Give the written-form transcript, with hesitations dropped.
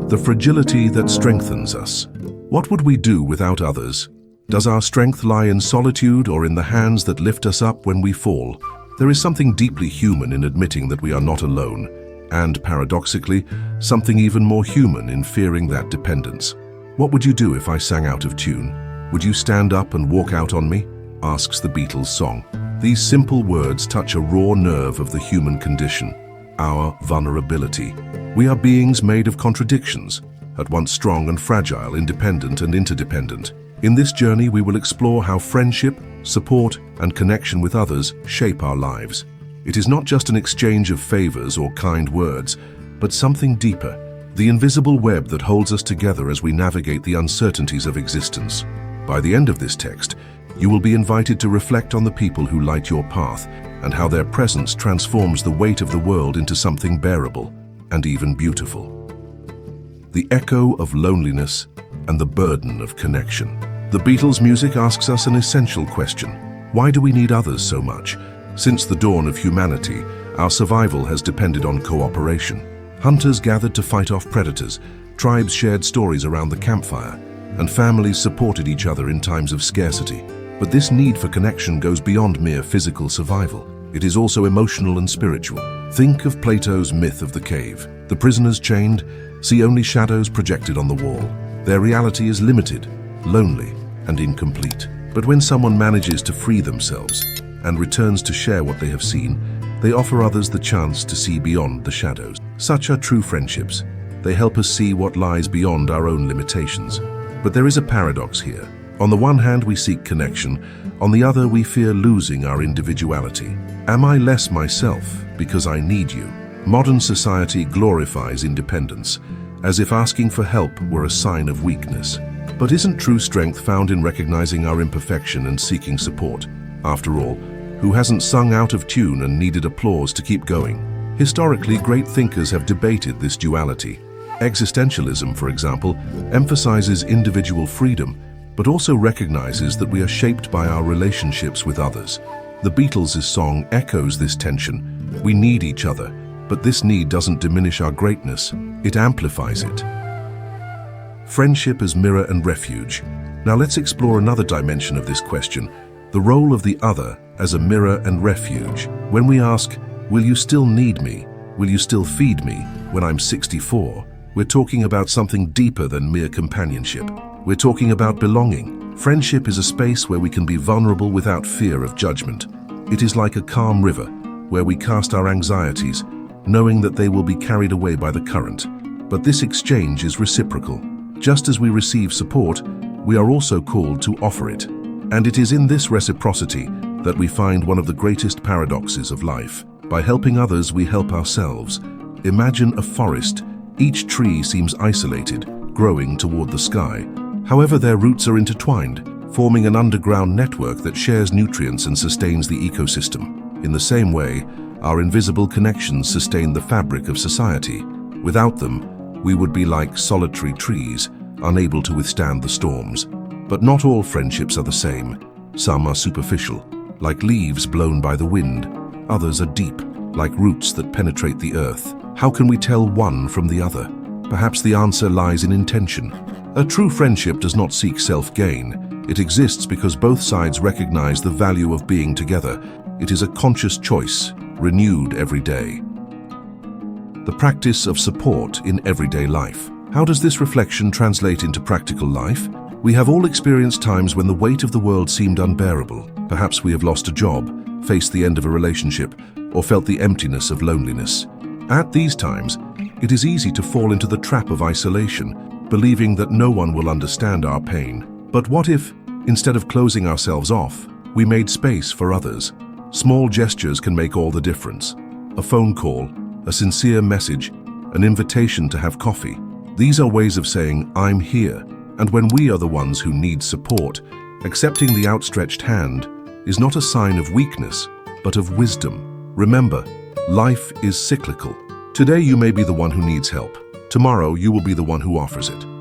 the fragility that strengthens us. What would we do without others? Does our strength lie in solitude or in the hands that lift us up when we fall? There is something deeply human in admitting that we are not alone, and paradoxically, something even more human in fearing that dependence. What would you do if I sang out of tune? Would you stand up and walk out on me? Asks the Beatles song. These simple words touch a raw nerve of the human condition, our vulnerability. We are beings made of contradictions, at once strong and fragile, independent and interdependent. In this journey, we will explore how friendship, support, and connection with others shape our lives. It is not just an exchange of favors or kind words, but something deeper, the invisible web that holds us together as we navigate the uncertainties of existence. By the end of this text, you will be invited to reflect on the people who light your path and how their presence transforms the weight of the world into something bearable and even beautiful. The echo of loneliness and the burden of connection. The Beatles' music asks us an essential question. Why do we need others so much? Since the dawn of humanity, our survival has depended on cooperation. Hunters gathered to fight off predators, tribes shared stories around the campfire, and families supported each other in times of scarcity. But this need for connection goes beyond mere physical survival. It is also emotional and spiritual. Think of Plato's myth of the cave. The prisoners chained see only shadows projected on the wall. Their reality is limited, lonely, and incomplete. But when someone manages to free themselves and returns to share what they have seen, they offer others the chance to see beyond the shadows. Such are true friendships. They help us see what lies beyond our own limitations. But there is a paradox here. On the one hand, we seek connection. On the other, we fear losing our individuality. Am I less myself because I need you? Modern society glorifies independence, as if asking for help were a sign of weakness. But isn't true strength found in recognizing our imperfection and seeking support? After all, who hasn't sung out of tune and needed applause to keep going? Historically, great thinkers have debated this duality. Existentialism, for example, emphasizes individual freedom, but also recognizes that we are shaped by our relationships with others. The Beatles' song echoes this tension. We need each other, but this need doesn't diminish our greatness, it amplifies it. Friendship as mirror and refuge. Now let's explore another dimension of this question, the role of the other as a mirror and refuge. When we ask, will you still need me? Will you still feed me when I'm 64? We're talking about something deeper than mere companionship. We're talking about belonging. Friendship is a space where we can be vulnerable without fear of judgment. It is like a calm river, where we cast our anxieties, knowing that they will be carried away by the current. But this exchange is reciprocal. Just as we receive support, we are also called to offer it. And it is in this reciprocity that we find one of the greatest paradoxes of life. By helping others, we help ourselves. Imagine a forest. Each tree seems isolated, growing toward the sky. However, their roots are intertwined, forming an underground network that shares nutrients and sustains the ecosystem. In the same way, our invisible connections sustain the fabric of society. Without them, we would be like solitary trees, unable to withstand the storms. But not all friendships are the same. Some are superficial, like leaves blown by the wind. Others are deep, like roots that penetrate the earth. How can we tell one from the other? Perhaps the answer lies in intention. A true friendship does not seek self-gain. It exists because both sides recognize the value of being together. It is a conscious choice, renewed every day. The practice of support in everyday life. How does this reflection translate into practical life? We have all experienced times when the weight of the world seemed unbearable. Perhaps we have lost a job, faced the end of a relationship, or felt the emptiness of loneliness. At these times, it is easy to fall into the trap of isolation, believing that no one will understand our pain. But what if, instead of closing ourselves off, we made space for others? Small gestures can make all the difference. A phone call, a sincere message, an invitation to have coffee. These are ways of saying, I'm here. And when we are the ones who need support, accepting the outstretched hand is not a sign of weakness, but of wisdom. Remember, life is cyclical. Today you may be the one who needs help. Tomorrow you will be the one who offers it.